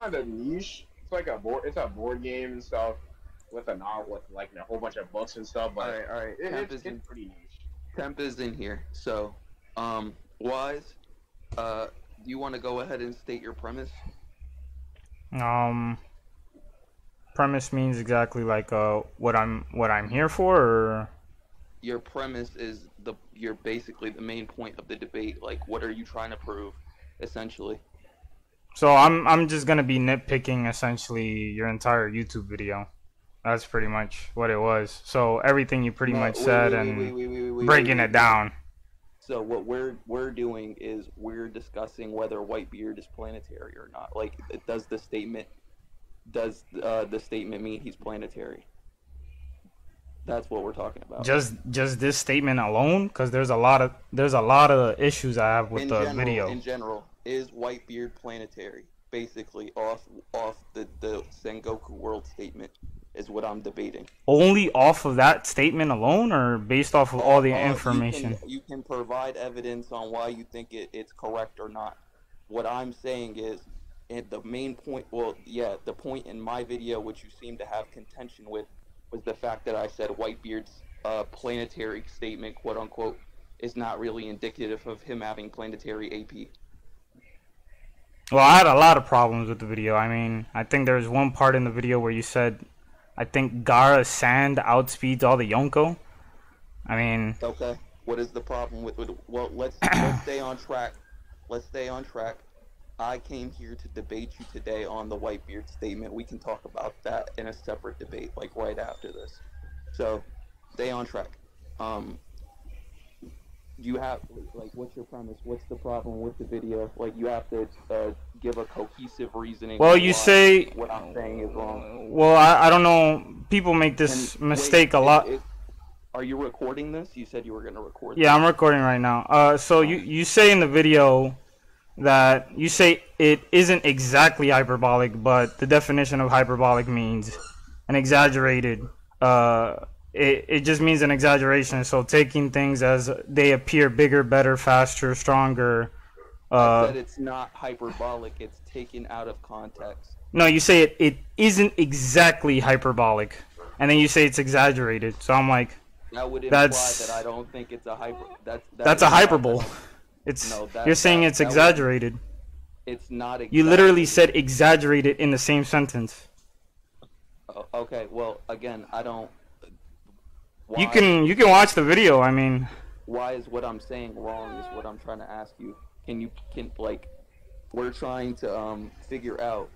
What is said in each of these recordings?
kind of niche. It's like a board game and stuff with a novel with like a whole bunch of books and stuff. But All right. it's pretty niche. Temp is in here. So, Wise, do you want to go ahead and state your premise? Um, Premise means exactly like what I'm here for, or Your premise is you're basically the main point of the debate. Like, what are you trying to prove, essentially? so I'm just gonna be nitpicking essentially your entire YouTube video. That's pretty much what it was. So everything you pretty much said and breaking it down. So what we're doing is we're discussing whether Whitebeard is planetary or not. Like, does the statement mean he's planetary? That's what we're talking about. Just this statement alone, because there's a lot of issues I have with the video. In general, is Whitebeard planetary? Basically, off the Sengoku World statement is what I'm debating. Only off of that statement alone, or based off of all the information? You can provide evidence on why you think it's correct or not. What I'm saying is, the main point, the point in my video, which you seem to have contention with, was the fact that I said Whitebeard's planetary statement, quote unquote, is not really indicative of him having planetary AP. Well, I had a lot of problems with the video. I mean, I think there's one part in the video where you said, I think Gara Sand outspeeds all the Yonko. I mean... Okay, what is the problem with well, let's stay on track. Let's stay on track. I came here to debate you today on the Whitebeard statement. We can talk about that in a separate debate, like right after this. So, stay on track. You have, like, what's your premise? What's the problem with the video? Like, you have to give a cohesive reasoning. Well, you say... What I'm saying is wrong. Well, I don't know. People make this mistake a lot. Are you recording this? You said you were going to record Yeah, I'm recording right now. So you say in the video that you say it isn't exactly hyperbolic, but the definition of hyperbolic means an exaggerated. It just means an exaggeration. So taking things as they appear bigger, better, faster, stronger. I said it's not hyperbolic. It's taken out of context. No, you say it isn't exactly hyperbolic, and then you say it's exaggerated. So I'm like, that would imply that I don't think it's a hyper. That's a hyperbole. You're saying it's exaggerated. It's not exaggerated. You literally said exaggerated in the same sentence. Okay, well, again, I don't... You can watch the video, I mean... Why is what I'm saying wrong is what I'm trying to ask you. We're trying to figure out,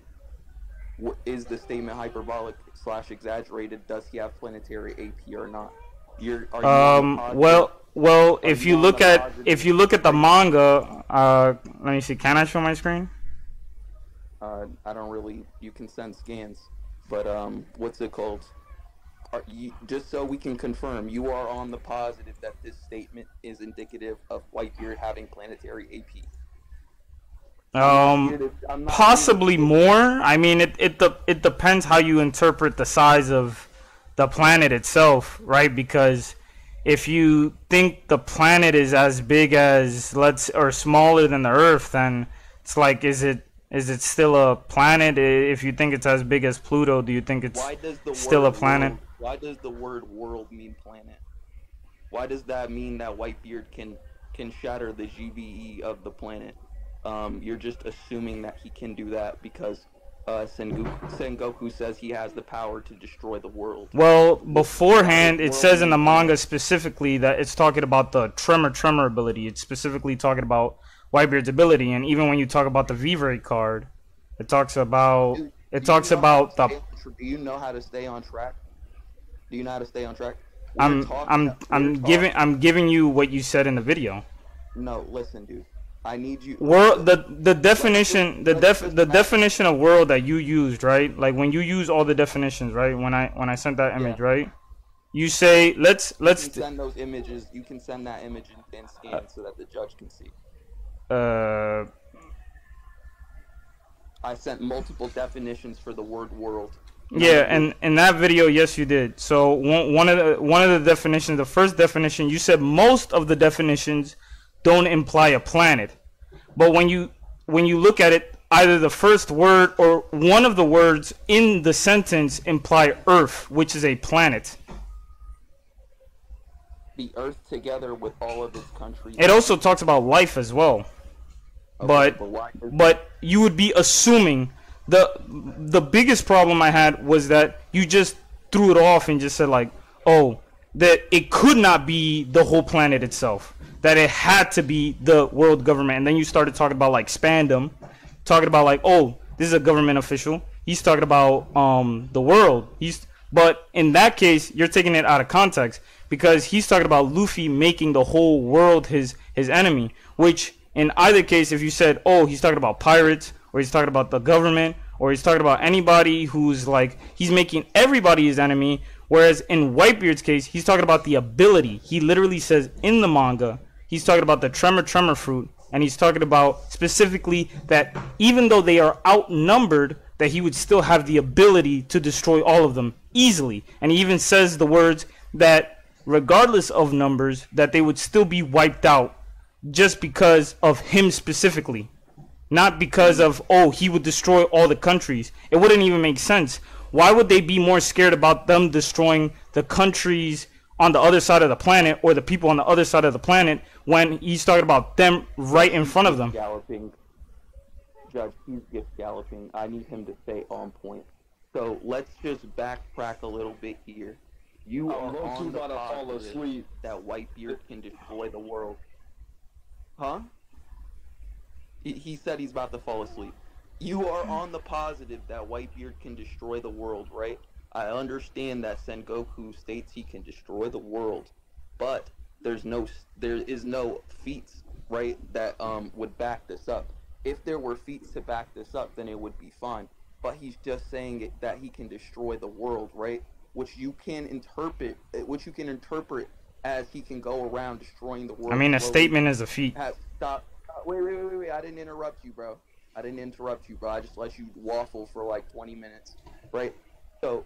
is the statement hyperbolic / exaggerated? Does he have planetary AP or not? Well, if you look at the manga, let me see. Can I show my screen? I don't really. You can send scans, but what's it called? Just so we can confirm, you are on the positive that this statement is indicative of Whitebeard having planetary AP. Possibly more. I mean, it depends how you interpret the size of the planet itself, right? Because if you think the planet is as big as or smaller than the Earth, then it's like, is it still a planet? If you think it's as big as Pluto, do you think it's still a planet? Why does the word world mean planet? Why does that mean that Whitebeard can shatter the GBE of the planet? You're just assuming that he can do that because Sengoku says he has the power to destroy the world. Well, beforehand, it says in the manga specifically that it's talking about the tremor ability. It's specifically talking about Whitebeard's ability, and even when you talk about the V-Ray card, it talks about Do you know how to stay on track? Do you know how to stay on track? I'm giving you what you said in the video. No, listen, dude. I need you. The definition of world that you used, right? Like when you use all the definitions, right? When I sent that image, right? You say let's send those images. You can send that image in scan so that the judge can see. I sent multiple definitions for the word world. Yeah, and in that video, yes, you did. So one of the definitions, the first definition, you said most of the definitions don't imply a planet, but when you look at it, either the first word or one of the words in the sentence imply Earth, which is a planet. The Earth together with all of its countries. It also talks about life as well. Okay, but you would be assuming the biggest problem I had was that you just threw it off and just said like, oh, that it could not be the whole planet itself, that it had to be the world government, and then you started talking about like Spandam, talking about like, oh, this is a government official, he's talking about the world, but in that case you're taking it out of context, because he's talking about Luffy making the whole world his enemy, which in either case, if you said, oh, he's talking about pirates, or he's talking about the government, or he's talking about anybody who's like, he's making everybody his enemy, whereas in Whitebeard's case, he's talking about the ability. He literally says in the manga, he's talking about the tremor fruit, and he's talking about specifically that even though they are outnumbered, that he would still have the ability to destroy all of them easily. And he even says the words that regardless of numbers, that they would still be wiped out just because of him specifically. Not because of, oh, he would destroy all the countries. It wouldn't even make sense. Why would they be more scared about them destroying the countries on the other side of the planet, or the people on the other side of the planet, when he's talking about them right in front of them? Galloping. Judge, he's just galloping. I need him to stay on point. So let's just backtrack a little bit here. You are on the positive that Whitebeard can destroy the world. Huh? He said he's about to fall asleep. You are on the positive that Whitebeard can destroy the world, right? I understand that Sengoku states he can destroy the world, but there is no feats, right, that would back this up. If there were feats to back this up, then it would be fine. But he's just saying that he can destroy the world, right? Which you can interpret as he can go around destroying the world. I mean, a statement is a feat. Stop. Wait. I didn't interrupt you, bro. I just let you waffle for like 20 minutes, right? So,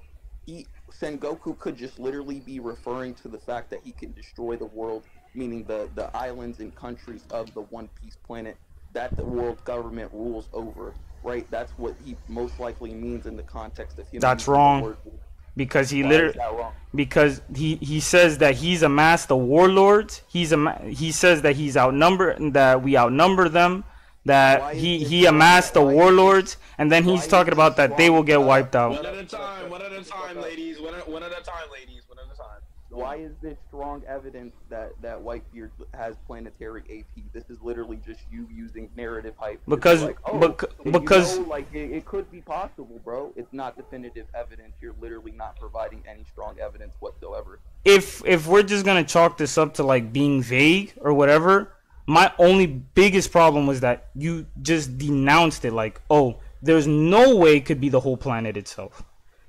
Sengoku could just literally be referring to the fact that he can destroy the world, meaning the islands and countries of the One Piece planet that the world government rules over, right? That's what he most likely means in the context of him. That's wrong. Because he he says that he's amassed the warlords. He says that he's outnumbered, that we outnumber them, that he amassed the warlords, and then he's talking about that they will get wiped out. One at a time, ladies. One at a time. Why is this strong evidence that Whitebeard has planetary AP? This is literally just you using narrative hype. Because it could be possible, bro. It's not definitive evidence. You're literally not providing any strong evidence whatsoever. If we're just gonna chalk this up to like being vague or whatever, my only biggest problem was that you just denounced it like, oh, there's no way it could be the whole planet itself.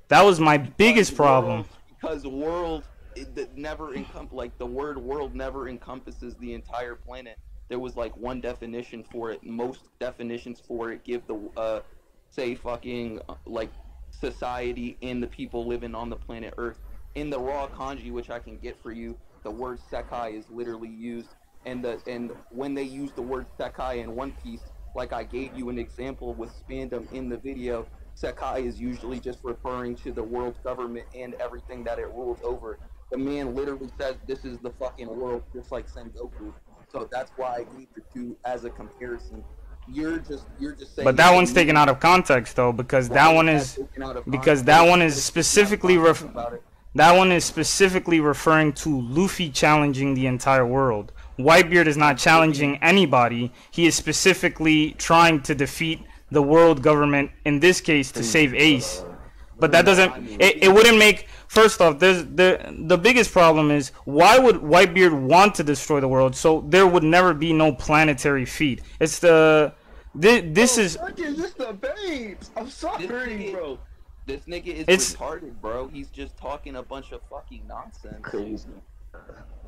That was my biggest problem. Because world. The word world never encompasses the entire planet. There was like one definition for it. Most definitions for it give the say fucking like society and the people living on the planet Earth. In the raw kanji, which I can get for you, the word sekai is literally used, and when they use the word sekai in One Piece, like I gave you an example with Spandam in the video, sekai is usually just referring to the world government and everything that it rules over. The man literally says this is the fucking world, just like Sengoku. So that's why I gave the two as a comparison. You're just saying. But that one's taken out of context though, because that one is specifically referring to Luffy challenging the entire world. Whitebeard is not challenging anybody. He is specifically trying to defeat the world government, in this case to save Ace. But that doesn't, it wouldn't make, first off, the biggest problem is, why would Whitebeard want to destroy the world? So there would never be no planetary feat. It's this is just the babes. I'm sorry, bro. This nigga is retarded, bro. He's just talking a bunch of fucking nonsense. Crazy.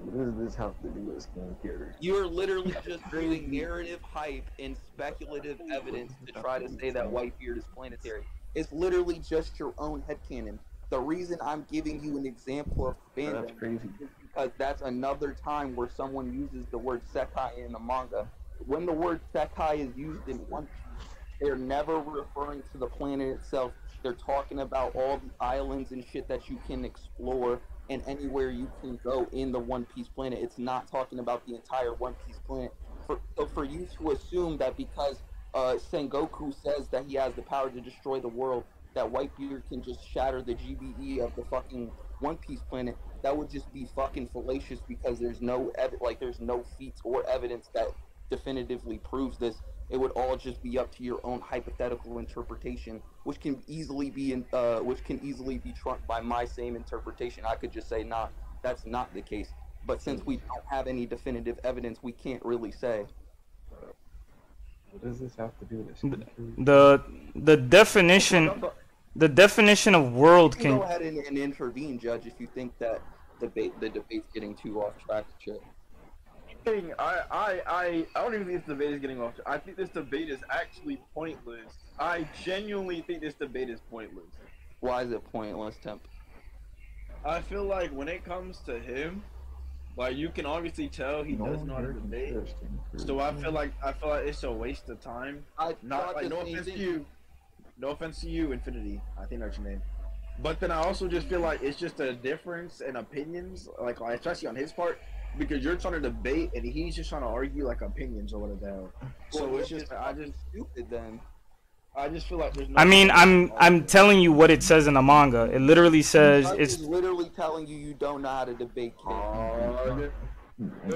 What does this have to do with skincare? You're literally just doing narrative hype and speculative evidence to try to say that Whitebeard is planetary. It's literally just your own headcanon. The reason I'm giving you an example of fandom is because that's another time where someone uses the word sekai in the manga. When the word sekai is used in One Piece, They're never referring to the planet itself. They're talking about all the islands and shit that you can explore and anywhere you can go in the One Piece planet. It's not talking about the entire One Piece planet. So for you to assume that because Sengoku says that he has the power to destroy the world, that Whitebeard can just shatter the GBE of the fucking One Piece planet, that would just be fucking fallacious because there's no there's no feats or evidence that definitively proves this. It would all just be up to your own hypothetical interpretation, which can easily be trumped by my same interpretation. I could just say, nah, that's not the case. But since we don't have any definitive evidence, we can't really say. What does this have to do with this? The definition of world can go ahead and intervene, Judge, if you think that the debate's getting too off track. Shit. I don't even think this debate is getting off. I think this debate is actually pointless. I genuinely think this debate is pointless. Why is it pointless, Temp? I feel like when it comes to him, like you can obviously tell he does not debate. So I feel like it's a waste of time. No offense to you, Infinity. I think that's your name. But then I also just feel like it's just a difference in opinions, like especially on his part. Because you're trying to debate and he's just trying to argue like opinions or whatever the hell. So well, it's just stupid then. I just feel like there's no. I mean, I'm telling you what it says in the manga. It literally says it's literally telling you don't know how to debate.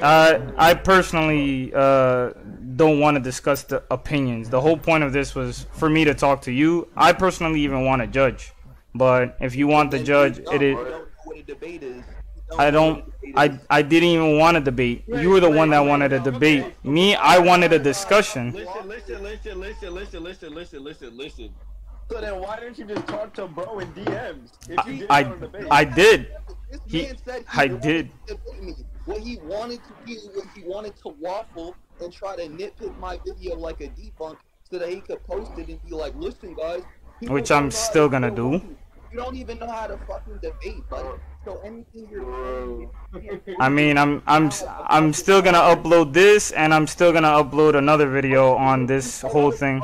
I personally don't want to discuss the opinions. The whole point of this was for me to talk to you. I personally even want to judge, but if you want to judge, it is. What a debate is. I didn't even want to debate. You were the one that wanted a debate. Me, I wanted a discussion. Listen. So then why didn't you just talk to bro in DMs if you didn't want to debate? I did. I did. What he wanted to do was he wanted to waffle and try to nitpick my video like a debunk so that he could post it and be like, listen guys. Which I'm still gonna do. You don't even know how to fucking debate, buddy. So anything you're saying, I mean, I'm still gonna upload this, and I'm still gonna upload another video on this whole thing.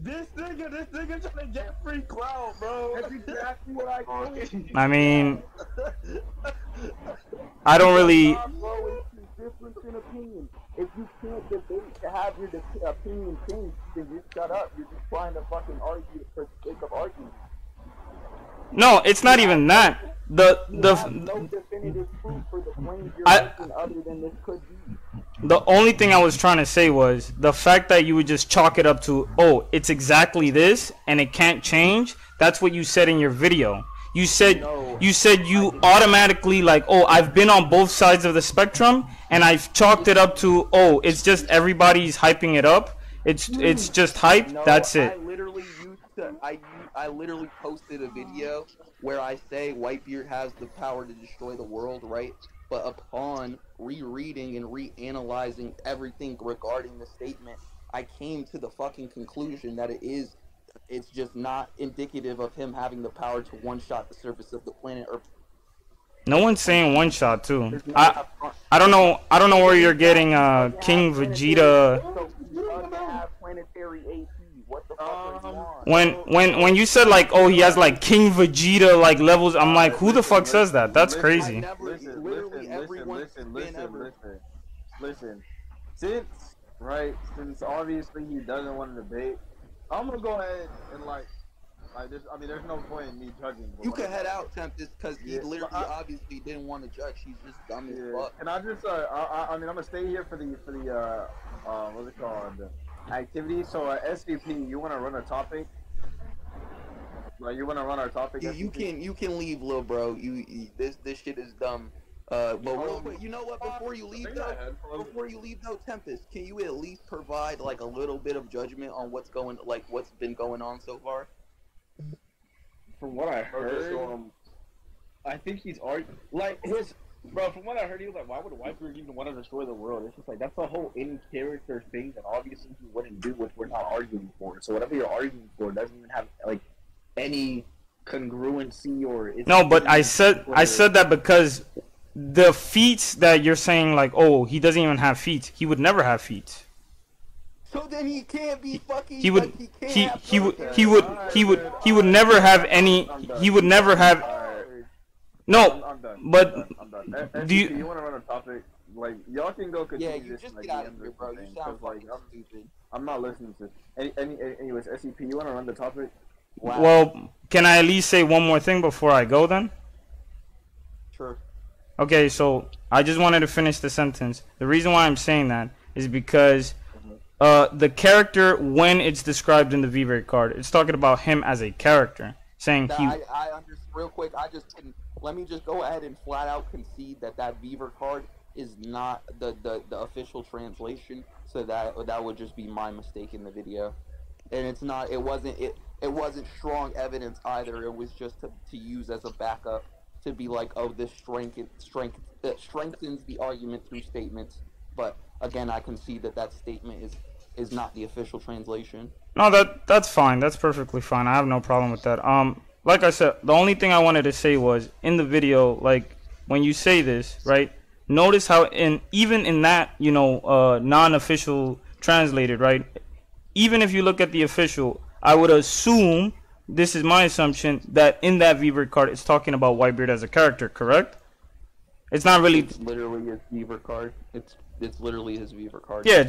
This nigga trying to get free clout, bro. That's exactly what I think. I mean, I don't really. Difference in opinion. If you can't debate to have your opinion changed, then you shut up. You're just trying to fucking argue for the sake of arguing. No, it's not even that. No definitive proof for the claims you're making other than this could be. The only thing I was trying to say was the fact that you would just chalk it up to, oh, it's exactly this and it can't change. That's what you said in your video. You said you automatically like, oh, I've been on both sides of the spectrum and I've chalked it up to, oh, it's just everybody's hyping it up. It's just hype. No, that's it. I literally posted a video where I say Whitebeard has the power to destroy the world, right? But upon rereading and reanalyzing everything regarding the statement, I came to the fucking conclusion that it's just not indicative of him having the power to one-shot the surface of the planet Earth. No one's saying one shot too. I don't know where you're getting King Vegeta. When you said like, oh, he has like King Vegeta like levels, I'm like, who the fuck says that? That's crazy. Listen. Since obviously he doesn't want to debate, I'm gonna go ahead and there's no point in me judging. You can head out, Tempest, because he literally obviously didn't want to judge. He's just dumb as fuck. And I just, I'm gonna stay here for the what's it called, activity. So SVP, you wanna run a topic? Like you wanna run our topic? You can leave, little bro. This shit is dumb. But real quick, you know what? Before you leave though, Tempest, can you at least provide like a little bit of judgment on what's been going on so far? From what I heard, I think he's from what I heard, he was like, why would Whitebeard even want to destroy the world? It's just like, that's a whole in-character thing that obviously he wouldn't do, which we're not arguing for. So whatever you're arguing for doesn't even have, like, any congruency or... No, but I said that because the feats that you're saying, like, oh, he doesn't even have feats. He would never have feats. So then he can't be fucking. He would. Like, He would never have any. He would never have. No, I'm done. but I'm done. do you? You want to run a topic? Like, y'all can go continue Yeah, you this. just Like, get out of here, bro. You sound like, fucking stupid. I'm not listening to. Anyways, SCP, you want to run the topic? Wow. Well, can I at least say one more thing before I go then? Sure. Okay, so I just wanted to finish the sentence. The reason why I'm saying that is because the character, when it's described in the V-Ray card, it's talking about him as a character, saying he. I understand. Real quick, I just didn't. Let me just go ahead and flat out concede that Beaver card is not the official translation. So that would just be my mistake in the video, and it's not. It wasn't strong evidence either. It was just to use as a backup to be like, oh, this strengthens the argument through statements. But again, I concede that statement is not the official translation. No, that's fine. That's perfectly fine. I have no problem with that. Like I said, the only thing I wanted to say was in the video, like when you say this, right? Notice how even in that, non-official translated, right? Even if you look at the official, I would assume, this is my assumption, that in that V-Bird card, it's talking about Whitebeard as a character, correct? It's not really. It's literally his Beaver card. It's literally his Beaver card. Yeah,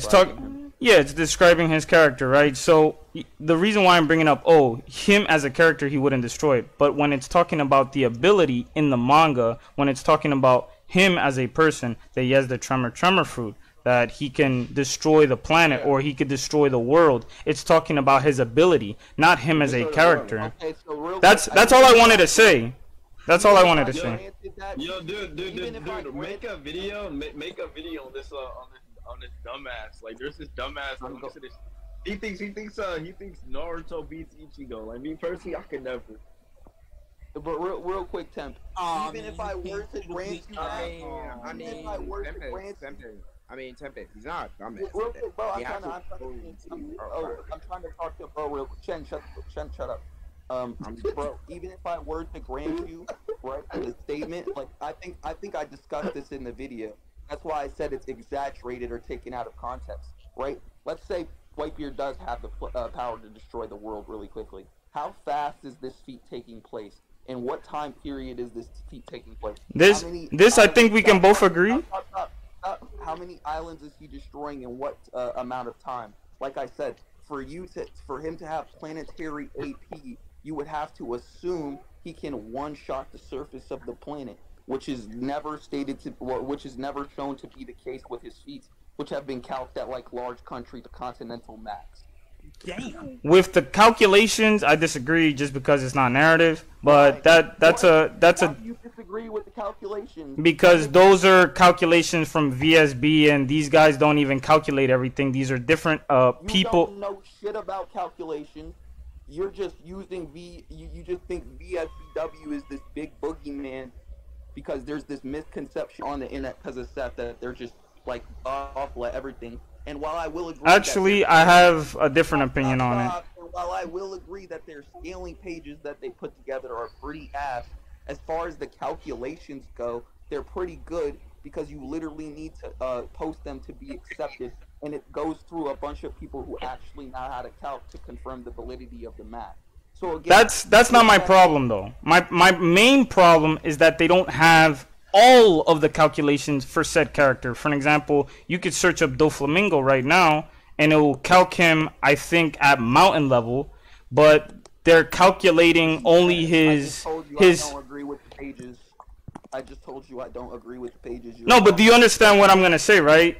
it's describing his character, right? So the reason why I'm bringing up, him as a character, he wouldn't destroy it. But when it's talking about the ability in the manga, when it's talking about him as a person, that he has the tremor fruit, that he can destroy the planet or he could destroy the world, it's talking about his ability, not him as a character. Okay, so that's all I wanted to say. That's all I wanted to say. Yo, dude, make a video on this dumbass. Like, there's this dumbass. He thinks Naruto beats Ichigo. Like, me personally, I could never. But real quick, Temp. Even if I were to grant you Tempe, he's not dumbass. Real quick, bro, I'm trying to talk to bro real quick. Chen, shut up. Bro, even if I were to grant you, right, the statement, like, I think I discussed this in the video. That's why I said it's exaggerated or taken out of context, right? Let's say Whitebeard does have the power to destroy the world really quickly. How fast is this feat taking place? In what time period is this feat taking place? This I think we can both agree. How many islands is he destroying in what amount of time? Like I said, for him to have planetary AP, you would have to assume he can one-shot the surface of the planet, which is never never shown to be the case with his feats, which have been calced at like large country to continental max. Damn. With the calculations, I disagree just because it's not narrative. But that's a. Why do you disagree with the calculations? Because those are calculations from VSB, and these guys don't even calculate everything. These are different people. You don't know shit about calculations. You're just using You just think VSBW is this big boogeyman because there's this misconception on the internet because of Seth that they're just like awful at everything. And while I will agree, actually, I have a different opinion on it. And while I will agree that their scaling pages that they put together are pretty ass, as far as the calculations go, they're pretty good because you literally need to post them to be accepted, and it goes through a bunch of people who actually know how to calc to confirm the validity of the math. So again, that's not my problem though. My main problem is that they don't have all of the calculations for said character. For an example, you could search up Doflamingo right now, and it will calc him, I think, at mountain level, but they're calculating only his. I don't agree with the pages. I just told you I don't agree with the pages. No, but do you understand what I'm gonna say, right?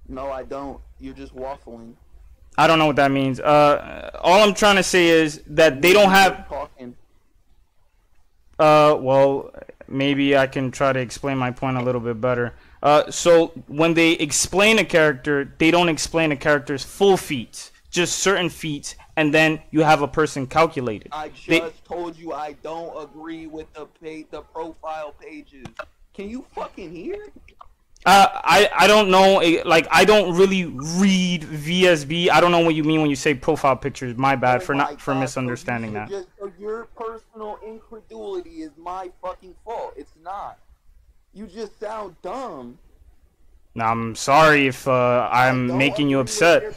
No, I don't. You're just waffling. I don't know what that means. All I'm trying to say is that they don't have. Well, maybe I can try to explain my point a little bit better. So when they explain a character, they don't explain a character's full feats, just certain feats, and then you have a person calculated. I just told you I don't agree with the profile pages. Can you fucking hear? I don't know. Like, I don't really read VSB. I don't know what you mean when you say profile pictures. My bad for misunderstanding that. So your personal incredulity is my fucking fault. It's not. You just sound dumb. Now, I'm sorry if I'm making you upset.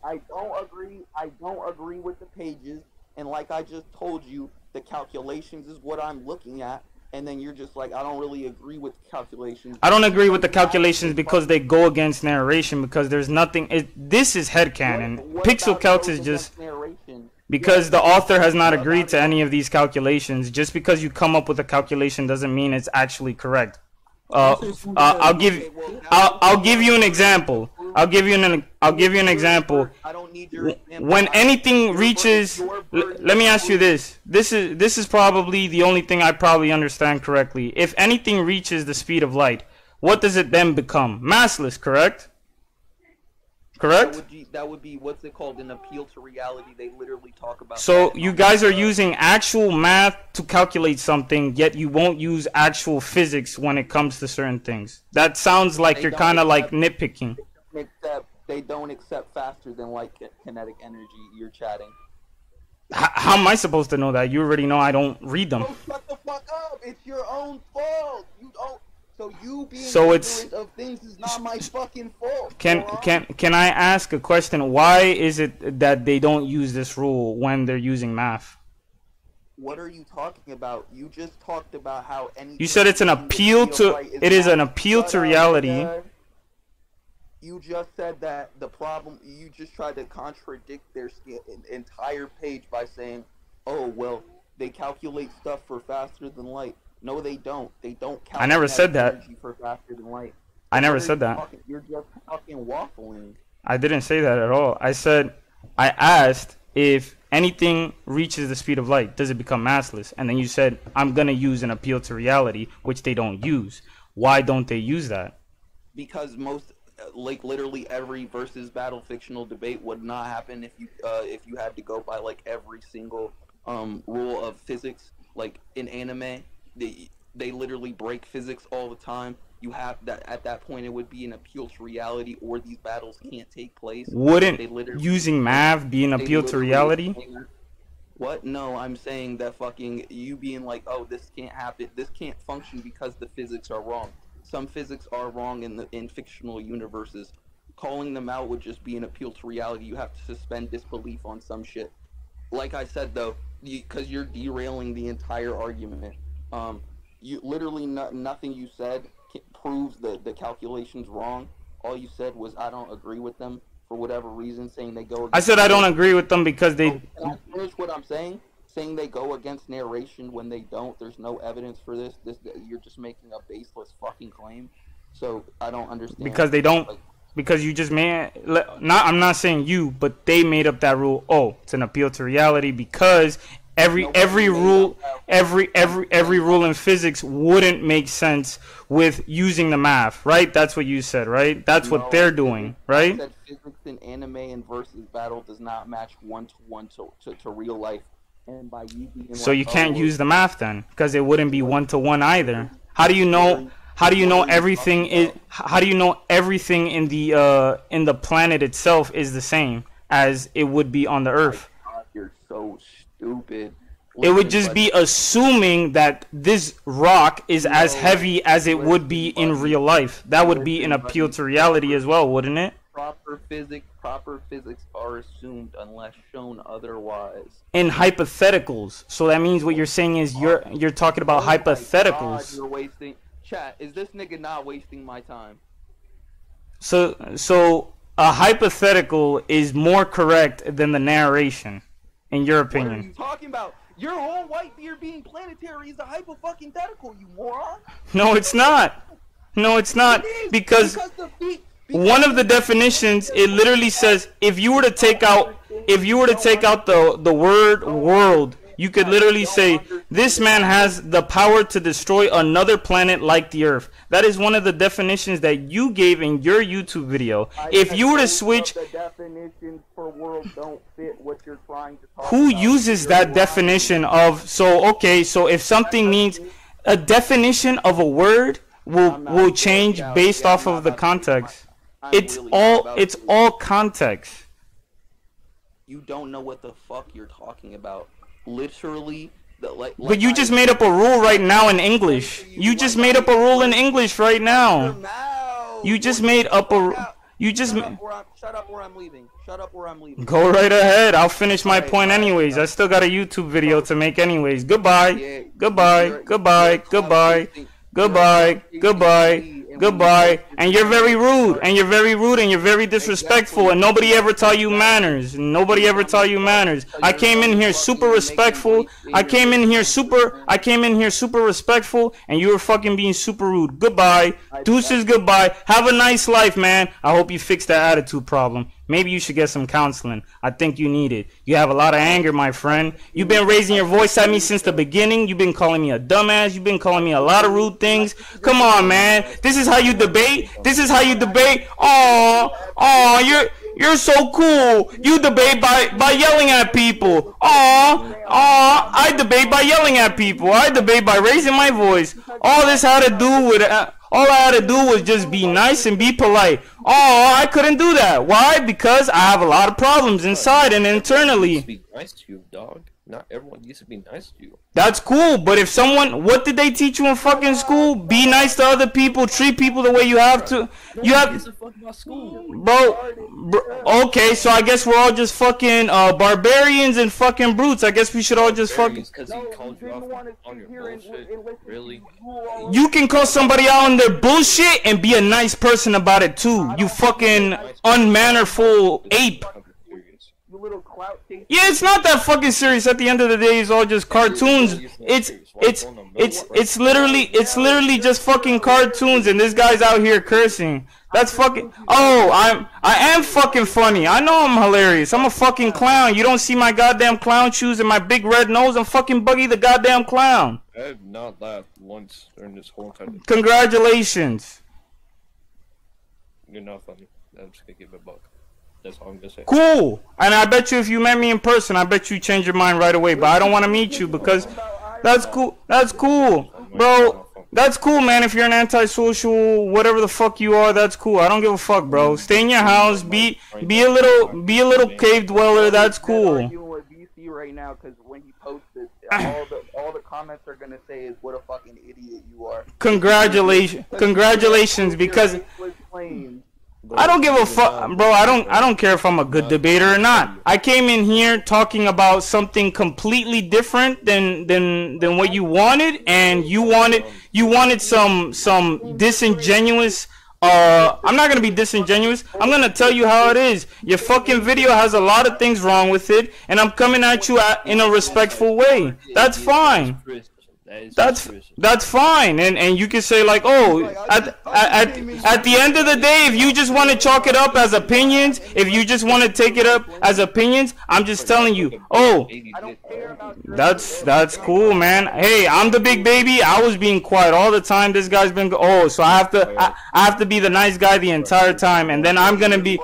I don't agree with the pages, and like I just told you, the calculations is what I'm looking at, and then you're just like, I don't really agree with the calculations. I don't agree with the calculations because they go against narration, because there's nothing. This is headcanon. Pixel calcs is just because the author has not agreed to any of these calculations. Just because you come up with a calculation doesn't mean it's actually correct. I'll give you an example. I'll give you an example. When anything reaches, let me ask you this. This is probably the only thing I probably understand correctly. If anything reaches the speed of light, what does it then become? Massless, correct? Correct? That would be what's it called? An appeal to reality. They literally talk about. So you guys are using actual math to calculate something, yet you won't use actual physics when it comes to certain things. That sounds like you're kind of like nitpicking. They don't accept faster than light kinetic energy. You're chatting. How am I supposed to know that? You already know I don't read them. Oh, shut the fuck up! It's your own fault. You don't. So you being ignorant of things is not my fucking fault. Can I ask a question? Why is it that they don't use this rule when they're using math? What are you talking about? You just talked about how anything. You said it's an appeal to. It is an appeal to reality. You just said that the problem. You just tried to contradict their entire page by saying, "Oh well, they calculate stuff for faster than light." No, they don't. They don't calculate. I never said that. For faster than light. I never said that. You're just fucking waffling. I didn't say that at all. I asked if anything reaches the speed of light, does it become massless? And then you said, I'm gonna use an appeal to reality, which they don't use. Why don't they use that? Because most, like literally every versus battle fictional debate would not happen if you had to go by like every single rule of physics. Like in anime, they literally break physics all the time. You have that at that point it would be an appeal to reality, or these battles can't take place. Wouldn't using math be an appeal to reality? What? No, I'm saying that fucking you being like, oh, this can't happen, this can't function because the physics are wrong. Some physics are wrong in fictional universes. Calling them out would just be an appeal to reality. You have to suspend disbelief on some shit. Like I said though, because you're derailing the entire argument. You literally nothing you said proves the calculations wrong. All you said was I don't agree with them for whatever reason, saying they go. I said I don't agree with them because they. Can I finish what I'm saying? Saying they go against narration when they don't. There's no evidence for this. You're just making a baseless fucking claim. So I don't understand. Because they don't. Like, because you just made. I'm not saying you, but they made up that rule. Oh, it's an appeal to reality because. Every rule in physics wouldn't make sense with using the math, right? That's what you said, right? That's what they're doing, right? I said physics in anime and versus battle does not match one-to-one to real life, and by you being so you can't use the math then, because it wouldn't be one-to-one either. How do you know? How do you know everything is? How do you know everything in the planet itself is the same as it would be on the Earth? You're so stupid. It would just be assuming that this rock is as heavy as it would be in real life. That would be an appeal to reality as well, wouldn't it? Proper physics are assumed unless shown otherwise. In hypotheticals. So that means what you're saying is you're talking about hypotheticals. God, you're wasting. Chat, is this nigga not wasting my time? So a hypothetical is more correct than the narration. In your opinion. What are you talking about? Your whole white beard being planetary is a hypothetical, you moron. No, it's not. No, it's not. Because one of the definitions, it literally says if you were to take out the word world, you could literally say this man has the power to destroy another planet like the Earth. That is one of the definitions that you gave in your YouTube video. If you were to switch, the definitions for world don't fit what you're trying to talk who about. uses that definition of? So if something means a definition of a word will change based off of the context. It's all context. You don't know what the fuck you're talking about. Literally, But you just made up a rule right now in English. You just made up a rule in English right now. You just made up a. You just. Shut up or I'm leaving. Shut up or I'm leaving. Go right ahead. I'll finish my point anyways. I still got a YouTube video to make anyways. Goodbye. Goodbye. Goodbye. Goodbye. Goodbye. Goodbye. Goodbye. And you're very rude. And you're very rude. And you're very disrespectful. And nobody ever taught you manners. Nobody ever taught you manners. I came in here super respectful. I came in here super respectful. And you were fucking being super rude. Goodbye. Deuces, goodbye. Have a nice life, man. I hope you fix that attitude problem. Maybe you should get some counseling. I think you need it. You have a lot of anger, my friend. You've been raising your voice at me since the beginning. You've been calling me a dumbass. You've been calling me a lot of rude things. Come on, man. This is how you debate? This is how you debate? Aw, you're so cool. You debate by yelling at people. I debate by yelling at people. I debate by raising my voice. All this had to do with... all I had to do was just be nice and be polite. I couldn't do that. Why? Because I have a lot of problems inside and internally. Be nice to you, dog. Not everyone needs to be nice to you. That's cool, but if someone, what did they teach you in fucking school? Be nice to other people, treat people the way you have to. You have, bro. Okay, so I guess we're all just fucking barbarians and fucking brutes. I guess we should all just fucking. Because he called you out on your bullshit. Really? You can call somebody out on their bullshit and be a nice person about it too. You fucking unmannerful ape. Yeah, it's not that fucking serious. At the end of the day, it's all just cartoons. It's literally just fucking cartoons, and this guy's out here cursing. That's fucking. I am fucking funny. I know I'm hilarious. I'm a fucking clown. You don't see my goddamn clown shoes and my big red nose? I'm fucking Buggy the goddamn clown. I have not laughed once during this whole time. Congratulations. You're not funny. I'm just gonna give it a buck. That's all I'm gonna say. Cool. And I bet you if you met me in person, I bet you change your mind right away. But I don't want to meet you because that's cool. That's cool, bro. That's cool, man. If you're an antisocial, whatever the fuck you are, that's cool. I don't give a fuck, bro. Stay in your house. Be a little cave dweller. That's cool. Right now, because when he posts this, all the comments are gonna say is what a fucking idiot you are. Congratulations, because. I don't give a fuck, bro. I don't care if I'm a good debater or not. I came in here talking about something completely different than what you wanted, and you wanted some disingenuous. I'm not gonna be disingenuous. I'm gonna tell you how it is. Your fucking video has a lot of things wrong with it, and I'm coming at you in a respectful way. That's fine. That's fine, and you can say like, oh, at the end of the day, if you just want to chalk it up as opinions, if you just want to take it up as opinions, I'm just telling you, oh, that's cool, man. Hey, I'm the big baby. I was being quiet all the time. This guy's been so I have to be the nice guy the entire time, and then I'm gonna be.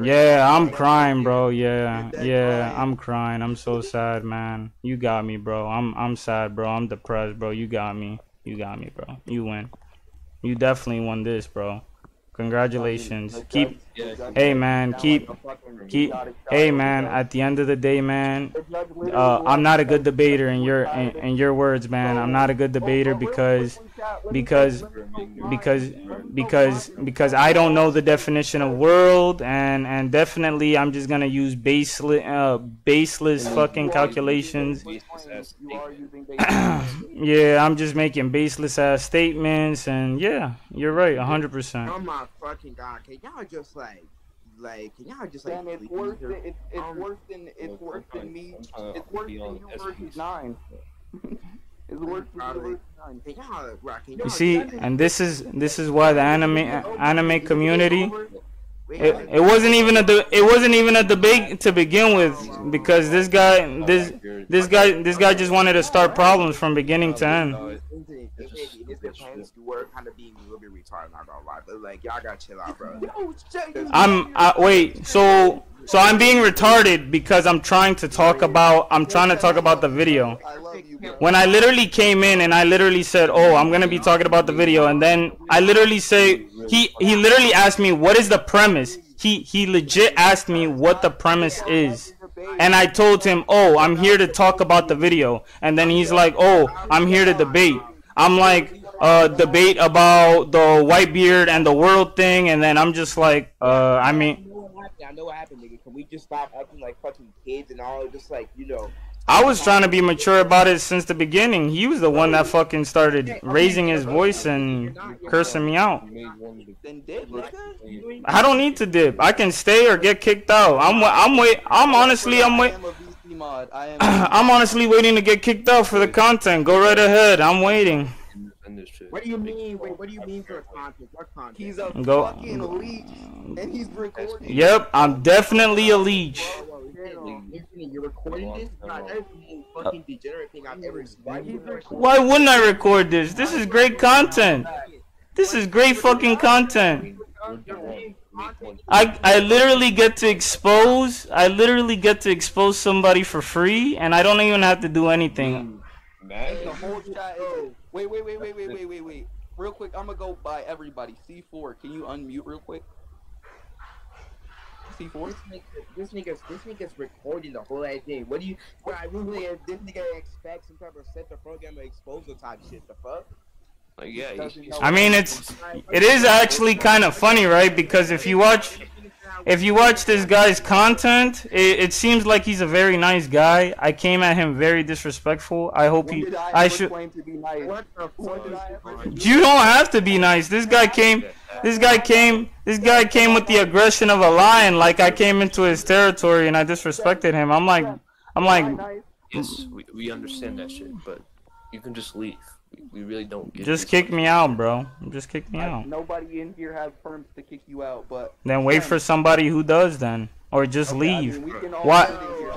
Yeah, I'm crying, bro. Yeah, I'm crying. I'm so sad, man. You got me, bro. I'm sad, bro. I'm depressed, bro. You got me, bro. You win. You definitely won this, bro. Congratulations. Hey, man. Hey, man. At the end of the day, man, I'm not a good debater in your words, man. I'm not a good debater because I don't know the definition of world, and definitely I'm just gonna use baseless fucking calculations. Yeah, I'm just making baseless ass statements, and yeah, you're right, 100%. Oh my fucking god! Can y'all just can y'all just Man, it's worse than me. It's worse than you versus 9. It's worse than you versus 9. You see, and this is why the anime community. It wasn't even a debate to begin with, because this guy just wanted to start problems from beginning to end. We're kind of being a little bit retarded, not gonna lie, but like y'all gotta chill out, bro. Wait, so I'm being retarded because I'm trying to talk about the video. When I literally came in and I literally said, oh, I'm gonna be talking about the video, and then I literally say he literally asked me what is the premise. He legit asked me what the premise is. and I told him, oh, I'm here to talk about the video, and then he's like, oh, I'm here to debate. I'm like, debate about the white beard and the world thing, and then I'm just like, I mean, I know what happened, nigga. Can we just stop acting like fucking kids and all? Just like, you know. I was trying to be mature about it since the beginning. He was the one that fucking started raising his voice and cursing me out. Then dip, nigga. I don't need to dip. I can stay or get kicked out. I'm honestly waiting to get kicked out for the content. Go right ahead. I'm waiting. What do you mean? Wait, what do you mean for content? What content? He's a fucking leech, and he's recording. Yep, I'm definitely a leech. You're recording this? Not every fucking degenerate thing I've ever seen. Why wouldn't I record this? This is great content. This is great fucking content. I literally get to expose. Somebody for free, and I don't even have to do anything. The whole chat is. Wait. Real quick, I'm gonna go by everybody. C4, can you unmute real quick? C4? This nigga's recording the whole ass thing. What do you? I really this nigga expect some type of set the program or exposure type shit. The fuck? Like, yeah. I mean, it is actually kind of funny, right? Because if you watch this guy's content, it seems like he's a very nice guy. I came at him very disrespectful. I hope he. I should. Claim to be nice? You don't have to be nice. This guy came with the aggression of a lion. Like I came into his territory and I disrespected him. I'm like. Yes, we understand that shit, but you can just leave. We really don't get Just kick me out, bro. Just kick me out. Nobody in here has perms to kick you out, but then wait for somebody who does then. Or just leave. What?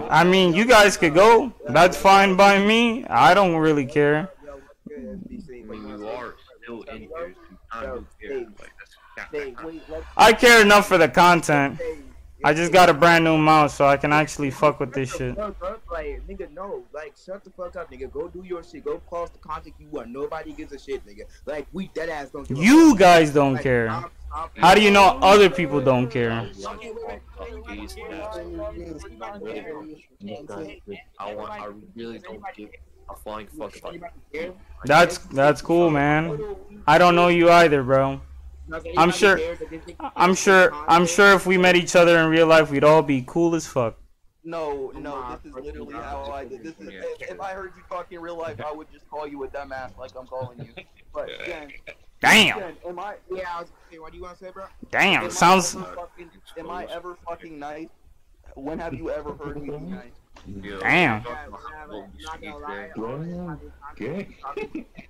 I mean, you guys could go. That's fine by me. I don't really care. You are still in here. I care enough for the content. I just got a brand new mouse, so I can actually fuck with this shit. Like, nigga, no. Like, shut the fuck up, nigga. Go do your shit. Go post the content you want. Nobody gives a shit, nigga. Like, we dead ass don't give a You fuck. guys don't care. How do you know other people don't care? I really don't give a flying fuck about you. That's cool, man. I don't know you either, bro. I'm sure if we met each other in real life, we'd all be cool as fuck. No, this is literally how I did. If I heard you talk in real life, I would just call you a dumbass like I'm calling you. But Jen, damn. Jen, am I? Yeah, I was saying, what do you want to say, bro? Damn, sounds. Am I ever fucking nice? When have you ever heard me be nice? Damn.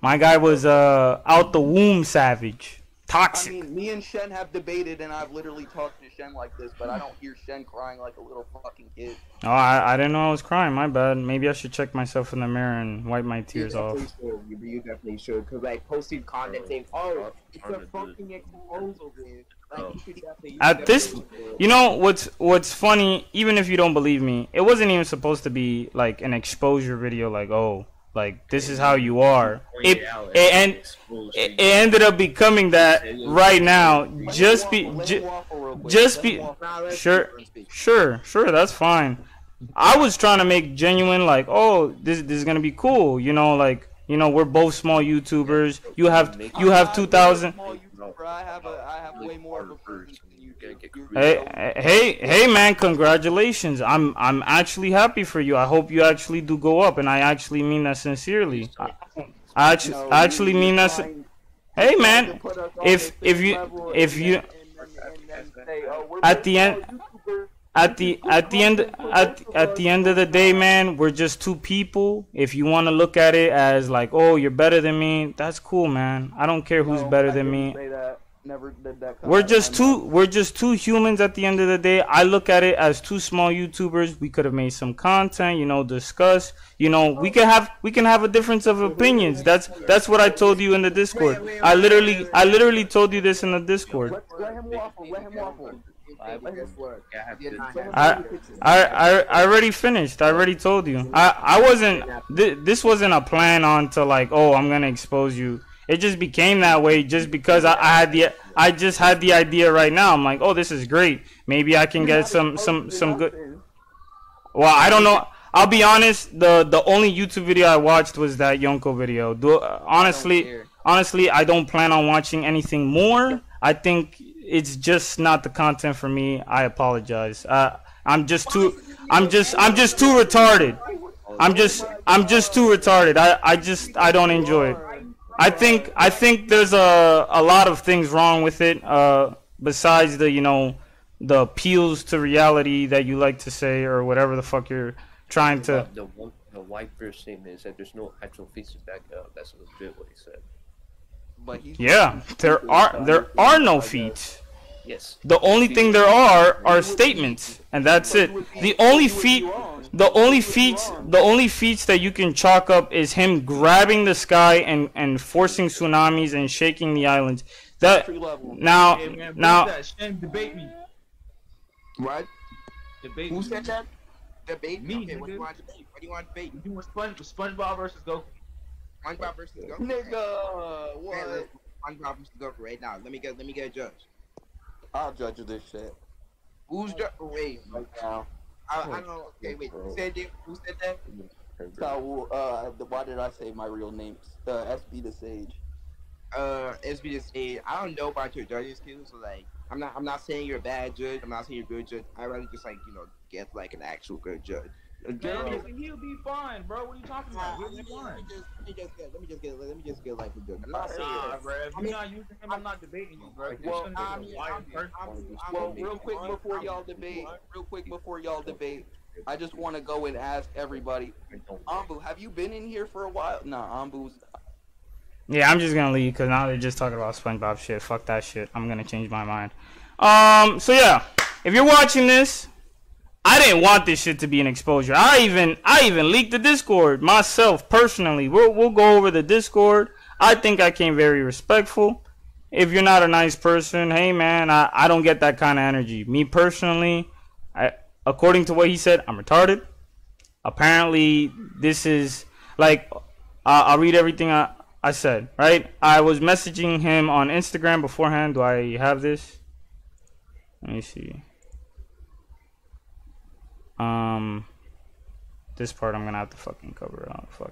My guy was out the womb savage. Toxic. I mean, me and Shen have debated, and I've literally talked to Shen like this, but I don't hear Shen crying like a little fucking kid. Oh, I didn't know I was crying. My bad. Maybe I should check myself in the mirror and wipe my tears off. You definitely should, because like posting content saying, "Oh, it's a fucking exposal, man." Like, you should definitely. At this, you know what's funny? Even if you don't believe me, it wasn't even supposed to be like an exposure video. Like, oh. Like, this is how you are. It ended up becoming that right now. Sure, that's fine. I was trying to make genuine, like, oh, this is gonna be cool. You know, like, we're both small YouTubers. You have 2,000. I have way more of a person than you. Hey, man! Congratulations! I'm actually happy for you. I hope you actually do go up, and I actually mean that sincerely. I actually mean that. Hey, man! If you at the end of the day, man, we're just two people. If you want to look at it as like, oh, you're better than me, that's cool, man. I don't care who's better than me. We're just two humans at the end of the day. I look at it as two small YouTubers. We could have made some content, discuss. We can have a difference of opinions. That's what I told you in the Discord. I literally told you this in the Discord. Let him waffle. I already finished. I already told you. I wasn't. This wasn't a plan on to like, oh, I'm gonna expose you. It just became that way just because I just had the idea right now. I'm like, oh, this is great. Maybe I can get some good. Well, I don't know. I'll be honest. The only YouTube video I watched was that Yonko video. Honestly, I don't plan on watching anything more. I think it's just not the content for me. I apologize. I'm just too retarded. I'm just too retarded. I don't enjoy it. I think there's a lot of things wrong with it. Besides the the appeals to reality that you like to say, or whatever the fuck you're trying to. The white first statement is that there's no actual feats to back up. That's legit what he said. But Yeah, there are no feats. Yes. The only thing there are statements, and that's it. The only feats that you can chalk up is him grabbing the sky and forcing tsunamis and shaking the islands. That now Debate me. What? Debate Who me. said that? Debate? Me, Okay, what do nigga. you want to debate? What do you want to debate? You doing SpongeBob versus Goku? SpongeBob versus Goku? nigga, Okay, what? let's do SpongeBob versus Goku right now. Let me get a judge. I'll judge this shit. Who's judge? Wait. I don't know. Okay, wait. Who said that? Who said that? So, why did I say my real name? SB the Sage. SB just said, I don't know about your judging skills, so like, I'm not saying you're a bad judge. I'm not saying you're a good judge. I rather just get like an actual good judge. He'll be fine, bro. What are you talking about? He'll be fine. Let me just get like a good. I'm not saying Nah, bro. If you're not using him, I'm not debating you, bro. Well, real quick before y'all debate, I just want to go and ask everybody. Ambu, have you been in here for a while? Nah, Ambu's. Yeah, I'm just gonna leave because now they're just talking about SpongeBob shit. Fuck that shit. I'm gonna change my mind. So yeah, if you're watching this, I didn't want this shit to be an exposure. I even leaked the Discord myself personally. We'll go over the Discord. I think I came very respectful. If you're not a nice person, hey man, I don't get that kind of energy. Me personally, according to what he said, I'm retarded. Apparently, this is like I'll read everything I said, right? I was messaging him on Instagram beforehand. Do I have this? Let me see. This part I'm gonna have to fucking cover it out. Fuck.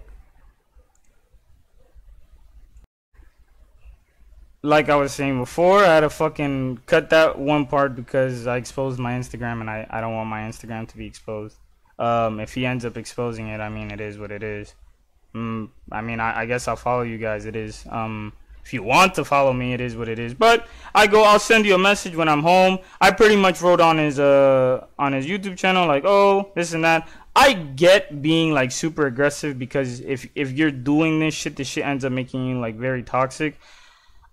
Like I was saying before, I had to fucking cut that one part because I exposed my Instagram and I don't want my Instagram to be exposed. If he ends up exposing it, I mean, it is what it is. I mean, I guess I'll follow you guys. It is. If you want to follow me, it is what it is. But I'll send you a message when I'm home. I pretty much wrote on his YouTube channel like, oh, this and that. I get being like super aggressive because if you're doing this shit ends up making you like very toxic.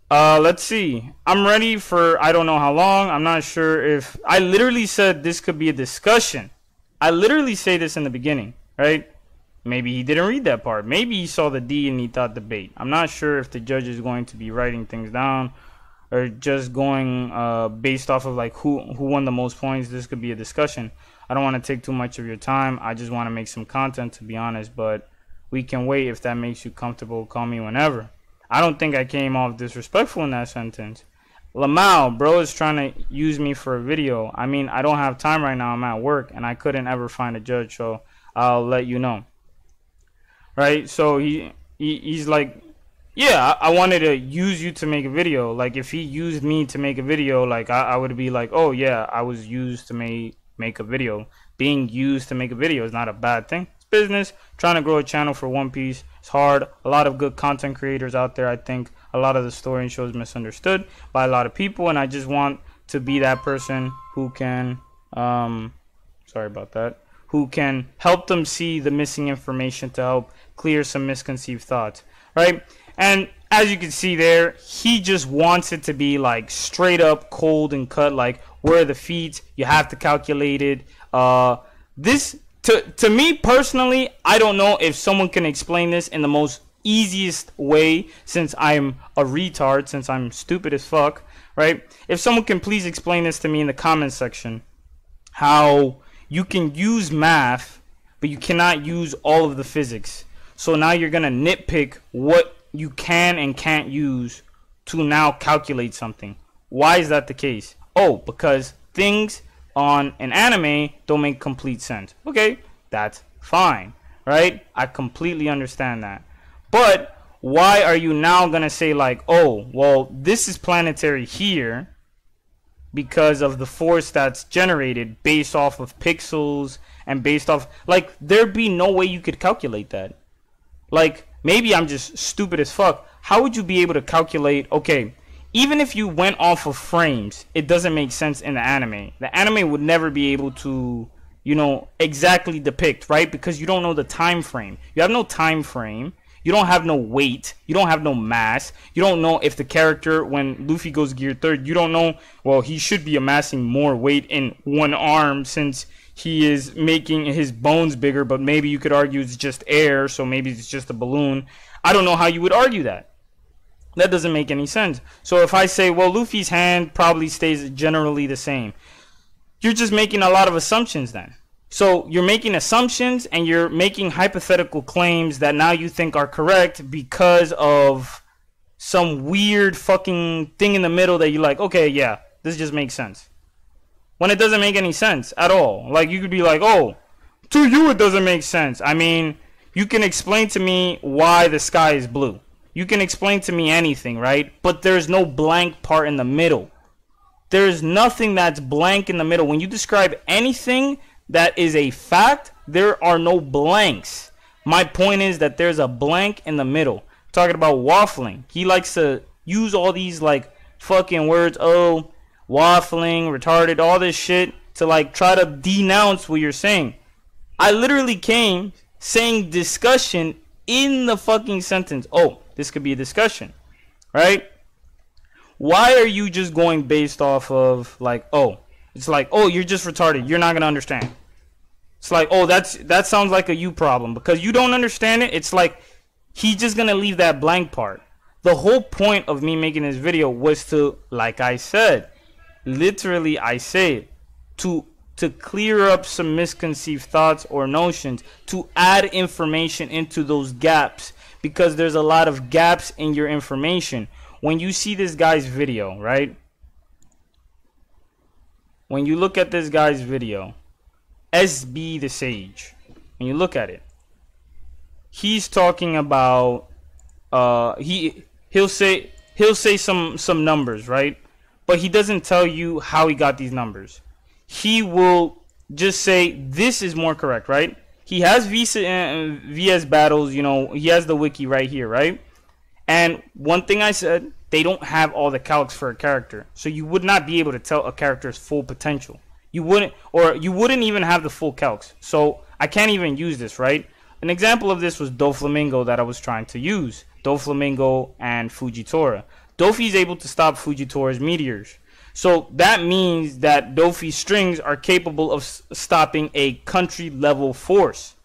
Let's see. I'm ready for I don't know how long. I'm not sure if I literally said this could be a discussion. I literally say this in the beginning, right? Maybe he didn't read that part. Maybe he saw the D and he thought debate. I'm not sure if the judge is going to be writing things down or just going based off of like who won the most points. This could be a discussion. I don't want to take too much of your time. I just want to make some content, to be honest. But we can wait if that makes you comfortable. Call me whenever. I don't think I came off disrespectful in that sentence. Lamau, bro, is trying to use me for a video. I mean, I don't have time right now. I'm at work and I couldn't ever find a judge, so I'll let you know. Right, so he's like, yeah, I wanted to use you to make a video. Like, if he used me to make a video, like, I would be like, oh, yeah, I was used to make a video. Being used to make a video is not a bad thing. It's business. Trying to grow a channel for One Piece. It's hard. A lot of good content creators out there. I think a lot of the story and shows misunderstood by a lot of people, and I just want to be that person who can, sorry about that, who can help them see the missing information to help clear some misconceived thoughts, right? And as you can see there, he just wants it to be like straight up cold and cut, like where are the feet, you have to calculate it. This to me personally, I don't know if someone can explain this in the most easiest way, since I'm a retard, since I'm stupid as fuck, right? If someone can please explain this to me in the comment section, how you can use math but you cannot use all of the physics. So now you're gonna nitpick what you can and can't use to now calculate something. Why is that the case? Oh, because things on an anime don't make complete sense. Okay, that's fine, right? I completely understand that. But why are you now gonna say like, oh, well, this is planetary here because of the force that's generated based off of pixels and based off, like, there'd be no way you could calculate that. Like, maybe I'm just stupid as fuck. How would you be able to calculate, okay, even if you went off of frames, it doesn't make sense in the anime. The anime would never be able to, you know, exactly depict, right? Because you don't know the time frame. You have no time frame. You don't have no weight. You don't have no mass. You don't know if the character, when Luffy goes Gear 3rd, you don't know, well, he should be amassing more weight in one arm since he is making his bones bigger, but maybe you could argue it's just air, so maybe it's just a balloon. I don't know how you would argue that. That doesn't make any sense. So if I say, well, Luffy's hand probably stays generally the same, you're just making a lot of assumptions then. So you're making assumptions and you're making hypothetical claims that now you think are correct because of some weird fucking thing in the middle that you're like, okay, yeah, this just makes sense. When it doesn't make any sense at all. Like, you could be like, oh, to you it doesn't make sense. I mean, you can explain to me why the sky is blue. You can explain to me anything, right? But there's no blank part in the middle. There's nothing that's blank in the middle. When you describe anything that is a fact, there are no blanks. My point is that there's a blank in the middle. Talking about waffling. He likes to use all these like fucking words. Oh, waffling, retarded, all this shit to like try to denounce what you're saying. I literally came saying discussion in the fucking sentence. Oh, this could be a discussion, right? Why are you just going based off of like, oh, it's like, oh, you're just retarded, you're not gonna understand. It's like, oh, that sounds like a you problem because you don't understand it. It's like he's just gonna leave that blank part. The whole point of me making this video was to, like I said, literally I say it, to clear up some misconceived thoughts or notions, to add information into those gaps, because there's a lot of gaps in your information. When you see this guy's video, right? When you look at this guy's video, SB the Sage, when you look at it, he's talking about he'll say some numbers, right? But he doesn't tell you how he got these numbers. He will just say this is more correct, right? He has VS battles, you know, he has the wiki right here, right? And one thing I said, they don't have all the calcs for a character. So you would not be able to tell a character's full potential. You wouldn't, or you wouldn't even have the full calcs. So I can't even use this, right? An example of this was Doflamingo that I was trying to use. Doflamingo and Fujitora. Dofi is able to stop Fujitora's meteors. So that means that Dofi's strings are capable of stopping a country level force.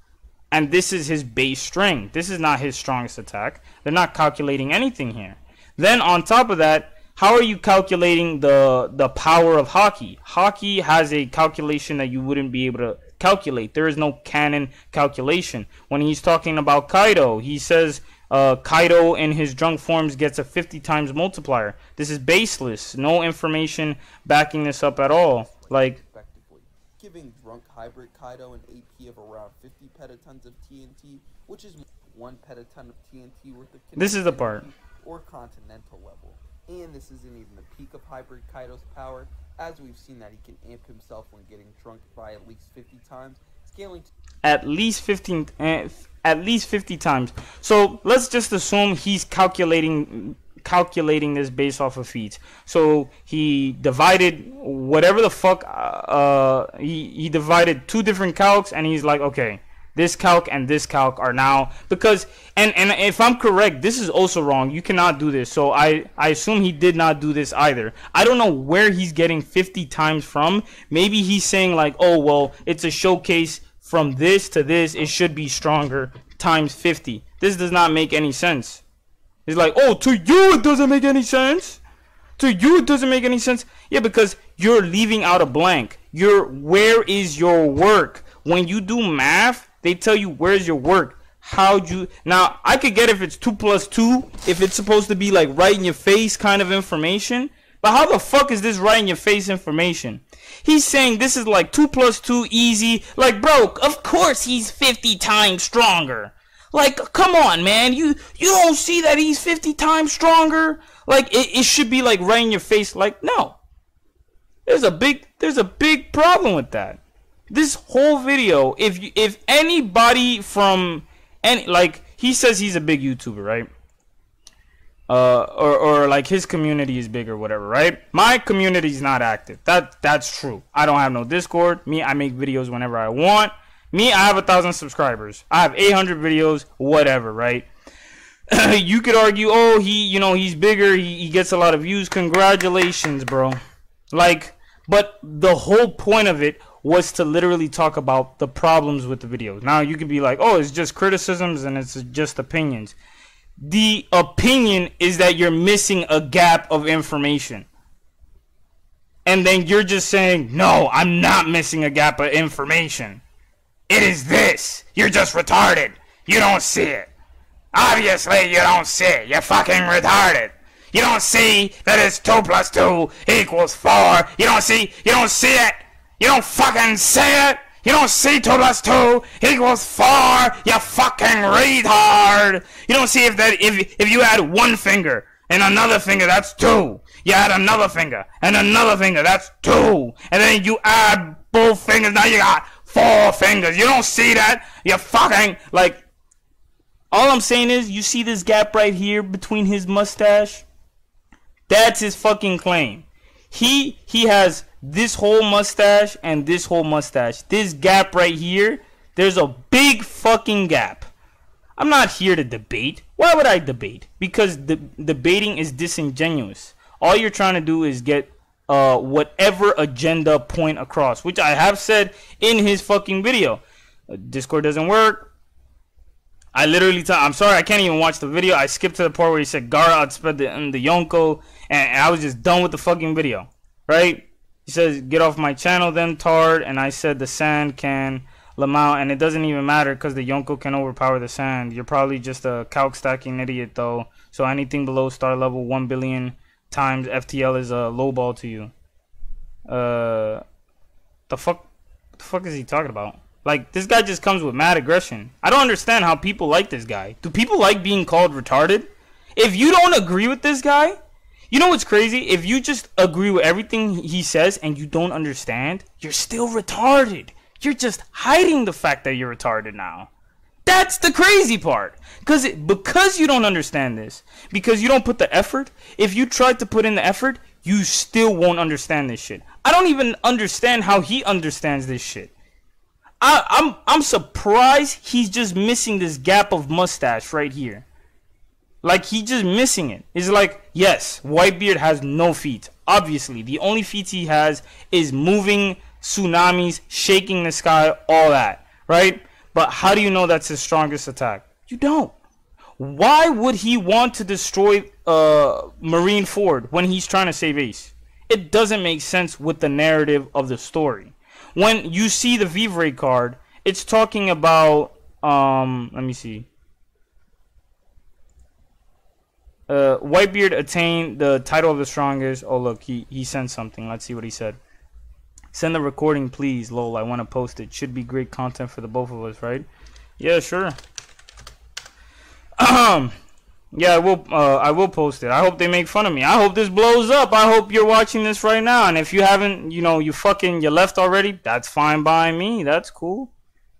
And this is his base string. This is not his strongest attack. They're not calculating anything here. Then on top of that, how are you calculating the power of Haki? Haki has a calculation that you wouldn't be able to calculate. There is no canon calculation. When he's talking about Kaido, he says Kaido in his drunk forms gets a 50 times multiplier. This is baseless. No information backing this up at all. Like, giving drunk hybrid Kaido an AP of around 50 petatons of TNT, which is 1 petaton of TNT worth of this is the part. Or continental level. And this isn't even the peak of hybrid Kaido's power, as we've seen that he can amp himself when getting drunk by at least 50 times, scaling to at least 50 times. So let's just assume he's calculating this based off of feats. So he divided whatever the fuck he divided 2 different calcs, and he's like, okay, this calc and this calc are now, because and if I'm correct, this is also wrong. You cannot do this. So I assume he did not do this either. I don't know where he's getting 50 times from. Maybe he's saying like, oh well, it's a showcase from this to this, it should be stronger times 50. This does not make any sense. It's like, oh, to you it doesn't make any sense. To you it doesn't make any sense. Yeah, because you're leaving out a blank. Where is your work? When you do math, they tell you where's your work. How'd you, now I could get if it's 2 plus 2, if it's supposed to be like right in your face kind of information. But how the fuck is this right in your face information? He's saying this is like 2 + 2 easy. Like, bro, of course he's 50 times stronger. Like, come on, man. You don't see that he's 50 times stronger? Like, it should be like right in your face. Like, no. There's a big problem with that. This whole video, if anybody from like, he says he's a big YouTuber, right? Or like his community is big or whatever, right? My community is not active. That's true. I don't have no Discord. Me, I make videos whenever I want. Me, I have 1,000 subscribers. I have 800 videos, whatever, right? You could argue, oh, he's bigger. He gets a lot of views. Congratulations, bro. Like, but the whole point of it was to literally talk about the problems with the videos. Now you could be like, oh, it's just criticisms and it's just opinions. The opinion is that you're missing a gap of information. And then you're just saying, no, I'm not missing a gap of information. It is this. You're just retarded. You don't see it. Obviously, you don't see it. You're fucking retarded. You don't see that it's 2 + 2 = 4. You don't see it. You don't fucking see it. You don't see 2 + 2 = 4. You fucking retard. You don't see if you add one finger and another finger, that's 2. You add another finger and another finger, that's 2. And then you add both fingers, now you got 4 fingers. You don't see that. You fucking, like, all I'm saying is, you see this gap right here between his mustache? That's his fucking claim. He has this whole mustache and this whole mustache. This gap right here, there's a big fucking gap. I'm not here to debate. Why would I debate? Because debating is disingenuous. All you're trying to do is get whatever agenda point across, which I have said in his fucking video. Discord doesn't work. I literally I'm sorry, I can't even watch the video. I skipped to the part where he said Gara outsped the Yonko, and I was just done with the fucking video, right? He says, get off my channel then, Tard, and I said the sand can Lamau, and it doesn't even matter because the Yonko can overpower the sand. You're probably just a calc stacking idiot though, so anything below star level 1 billion times FTL is a low ball to you. The fuck is he talking about? Like, this guy just comes with mad aggression. I don't understand how people like this guy. Do people like being called retarded? If you don't agree with this guy, you know what's crazy? If you just agree with everything he says and you don't understand, you're still retarded. You're just hiding the fact that you're retarded now. That's the crazy part. Because you don't understand this, because you don't put the effort, if you tried to put in the effort, you still won't understand this shit. I don't even understand how he understands this shit. I'm surprised he's just missing this gap of mustache right here. Like, he's just missing it. It's like, yes, Whitebeard has no feet. Obviously, the only feats he has is moving tsunamis, shaking the sky, all that, right? But how do you know that's his strongest attack? You don't. Why would he want to destroy Marine Ford when he's trying to save Ace? It doesn't make sense with the narrative of the story. When you see the Vivre card, it's talking about, let me see. Whitebeard attained the title of the strongest. Oh, look, he sent something. Let's see what he said. Send the recording, please. Lol, I want to post it. Should be great content for the both of us, right? Yeah, sure. Yeah, I will post it. I hope they make fun of me. I hope this blows up. I hope you're watching this right now. And if you haven't, you left already, that's fine by me. That's cool.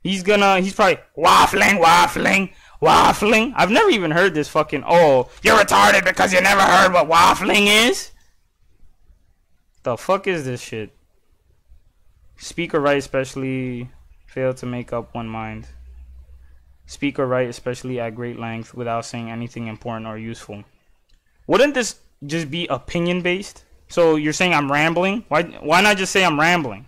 He's probably waffling. I've never even heard this fucking, oh, you're retarded because you never heard what waffling is? The fuck is this shit? Speak or write especially fail to make up one mind. Speak or write especially at great length without saying anything important or useful. Wouldn't this just be opinion based? So you're saying I'm rambling? Why not just say I'm rambling?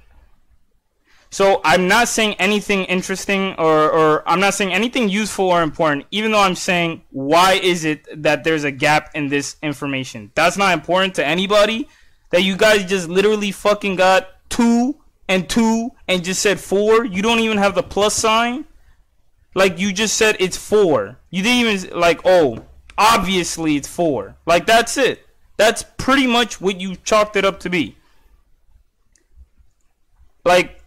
So I'm not saying anything interesting or I'm not saying anything useful or important, even though I'm saying why is it that there's a gap in this information? That's not important to anybody? That you guys just literally fucking got 2 and 2 and just said 4? You don't even have the plus sign? Like, you just said it's 4. You didn't even, like, oh, obviously it's 4. Like, that's it. That's pretty much what you chalked it up to be. Like,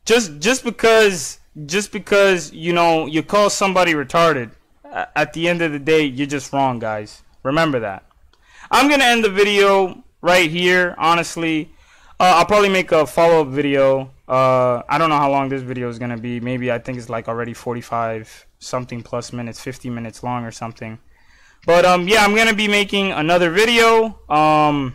just because you know you call somebody retarded, at the end of the day you're just wrong, guys. Remember that. I'm gonna end the video right here. Honestly, I'll probably make a follow-up video. I don't know how long this video is gonna be. Maybe I think it's like already 45 something plus minutes, 50 minutes long or something. But yeah, I'm gonna be making another video on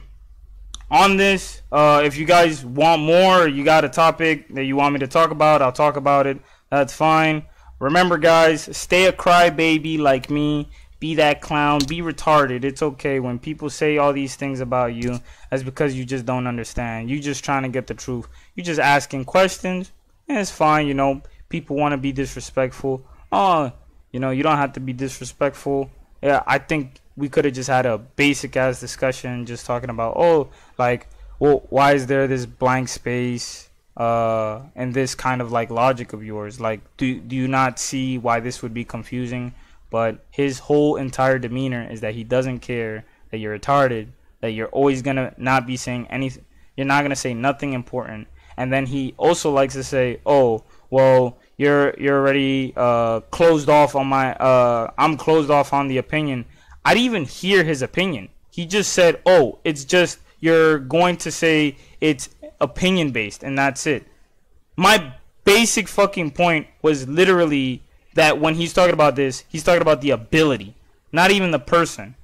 this. If you guys want more, you got a topic that you want me to talk about, I'll talk about it. That's fine. Remember, guys, stay a crybaby like me. Be that clown. Be retarded. It's okay. When people say all these things about you, that's because you just don't understand. You just trying to get the truth. You just asking questions, and it's fine. You know, people want to be disrespectful. Oh, you know, you don't have to be disrespectful. Yeah, I think we could have just had a basic ass discussion, just talking about, oh, like, well, why is there this blank space? And this kind of like logic of yours, like, do you not see why this would be confusing? But his whole entire demeanor is that he doesn't care that you're retarded, that you're always gonna not be saying anything, you're not gonna say nothing important. And then he also likes to say, oh, well, you're already closed off on my I'm closed off on the opinion. I didn't even hear his opinion. He just said, oh, it's just you're going to say it's opinion based and that's it. My basic fucking point was literally that when he's talking about this, he's talking about the ability, not even the person.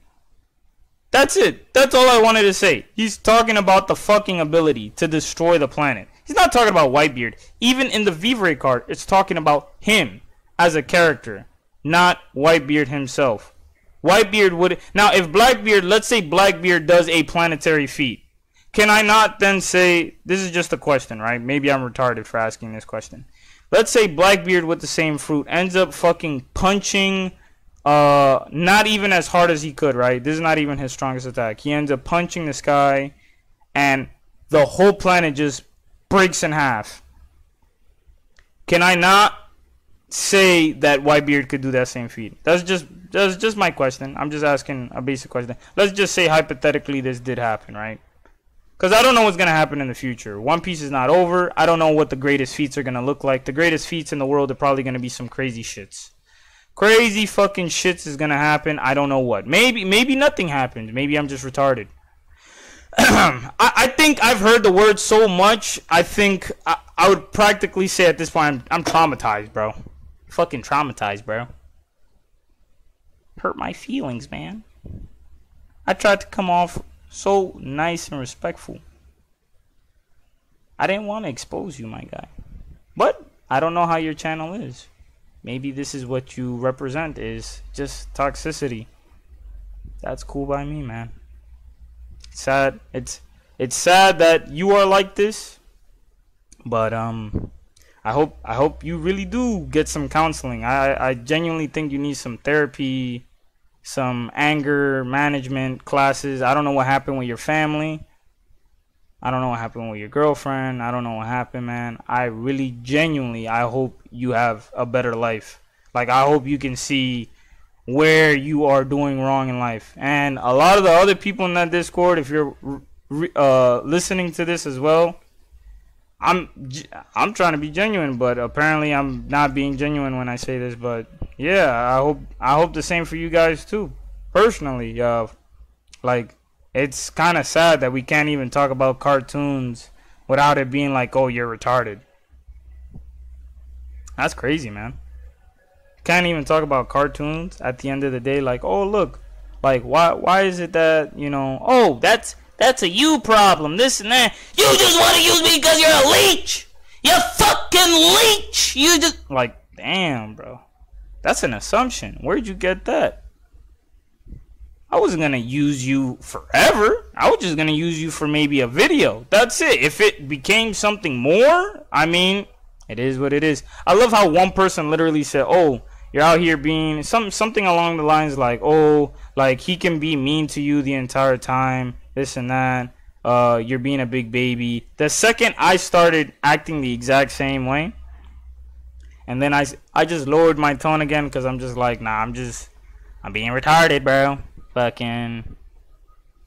That's it. That's all I wanted to say. He's talking about the fucking ability to destroy the planet. He's not talking about Whitebeard. Even in the Vivre card, it's talking about him as a character, not Whitebeard himself. Whitebeard would... Now, if Blackbeard... Let's say Blackbeard does a planetary feat. Can I not then say... This is just a question, right? Maybe I'm retarded for asking this question. Let's say Blackbeard with the same fruit ends up fucking punching... not even as hard as he could, right? This is not even his strongest attack. He ends up punching the sky, and the whole planet just breaks in half. Can I not say that Whitebeard could do that same feat? That's just my question. I'm just asking a basic question. Let's just say hypothetically this did happen, right? Because I don't know what's going to happen in the future. One Piece is not over. I don't know what the greatest feats are going to look like. The greatest feats in the world are probably going to be some crazy shits. Crazy fucking shits is going to happen. I don't know what. Maybe nothing happens. Maybe I'm just retarded. I think I've heard the word so much. I think I would practically say at this point I'm traumatized, bro. Fucking traumatized, bro. Hurt my feelings, man. I tried to come off so nice and respectful. I didn't want to expose you, my guy. But I don't know how your channel is. Maybe this is what you represent, is just toxicity. That's cool by me, man. It's sad. It's sad that you are like this. But I hope you really do get some counseling. I genuinely think you need some therapy, some anger management classes. I don't know what happened with your family. I don't know what happened with your girlfriend. I don't know what happened, man. I really genuinely, I hope you have a better life. Like, I hope you can see where you are doing wrong in life. And a lot of the other people in that Discord, if you're listening to this as well, I'm trying to be genuine, but apparently I'm not being genuine when I say this. But yeah, I hope the same for you guys too. Personally, like, it's kind of sad that we can't even talk about cartoons without it being like, oh, you're retarded. That's crazy, man. Can't even talk about cartoons at the end of the day. Like, oh, look, like, why is it that, you know, oh, that's a you problem, this and that. You just want to use me because you're a leech. You fucking leech. You just, like, damn, bro. That's an assumption. Where'd you get that? I wasn't going to use you forever. I was just going to use you for maybe a video. That's it. If it became something more, I mean, it is what it is. I love how one person literally said, oh, you're out here being something along the lines like, oh, like, he can be mean to you the entire time, this and that. You're being a big baby. The second I started acting the exact same way, and then I just lowered my tone again because I'm just like, nah, I'm being retarded, bro. Fucking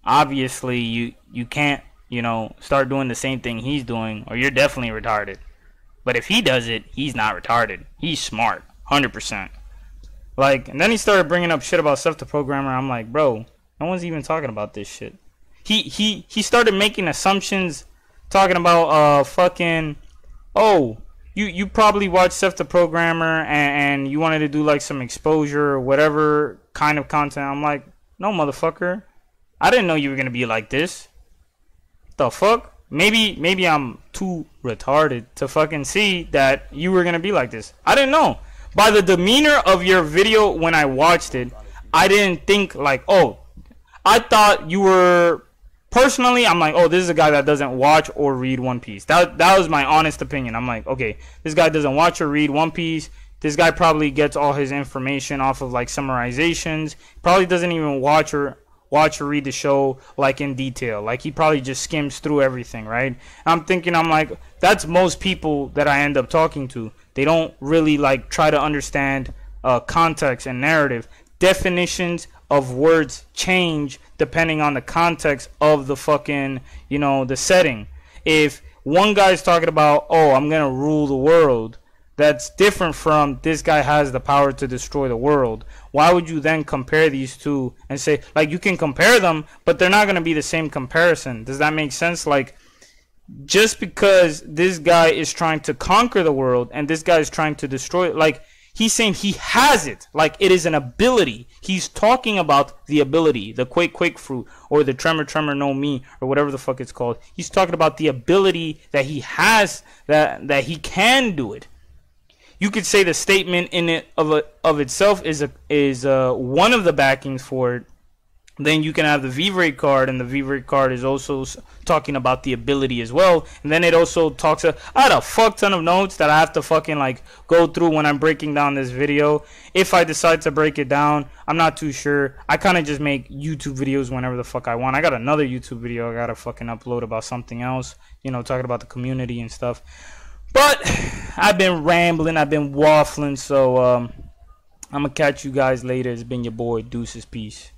obviously you can't, you know, start doing the same thing he's doing, or you're definitely retarded. But if he does it, he's not retarded. He's smart, 100%. Like, and then he started bringing up shit about Seth the Programmer. I'm like, bro, no one's even talking about this shit. He started making assumptions, talking about fucking, oh, you probably watched Seth the Programmer and you wanted to do like some exposure or whatever kind of content. I'm like, no, motherfucker, I didn't know you were gonna be like this. The fuck? Maybe I'm too retarded to fucking see that you were gonna be like this. I didn't know. By the demeanor of your video when I watched it, I didn't think like, oh, I thought you were, personally, I'm like, oh, this is a guy that doesn't watch or read One Piece. That was my honest opinion. I'm like, okay, this guy doesn't watch or read One Piece. This guy probably gets all his information off of like summarizations. Probably doesn't even watch or read the show like in detail. Like he probably just skims through everything, right? I'm like, that's most people that I end up talking to. They don't really like try to understand context and narrative. Definitions of words change depending on the context of the fucking, you know, the setting. If one guy's talking about, oh, I'm gonna rule the world, that's different from this guy has the power to destroy the world. Why would you then compare these two and say, like, you can compare them, but they're not going to be the same comparison? Does that make sense? Like, just because this guy is trying to conquer the world and this guy is trying to destroy it, like, he's saying he has it, like it is an ability. He's talking about the ability, the quake fruit, or the tremor no me, or whatever the fuck it's called. He's talking about the ability that he has, that he can do it. You could say the statement in it of itself is one of the backings for it. Then you can have the V-Ray card, and the V-Ray card is also talking about the ability as well. And then it also talks. I had a fuck ton of notes that I have to fucking like go through when I'm breaking down this video. If I decide to break it down, I'm not too sure. I kind of just make YouTube videos whenever the fuck I want. I got another YouTube video I gotta fucking upload about something else. You know, talking about the community and stuff. But I've been rambling, I've been waffling, so I'm going to catch you guys later. It's been your boy, Deuces, peace.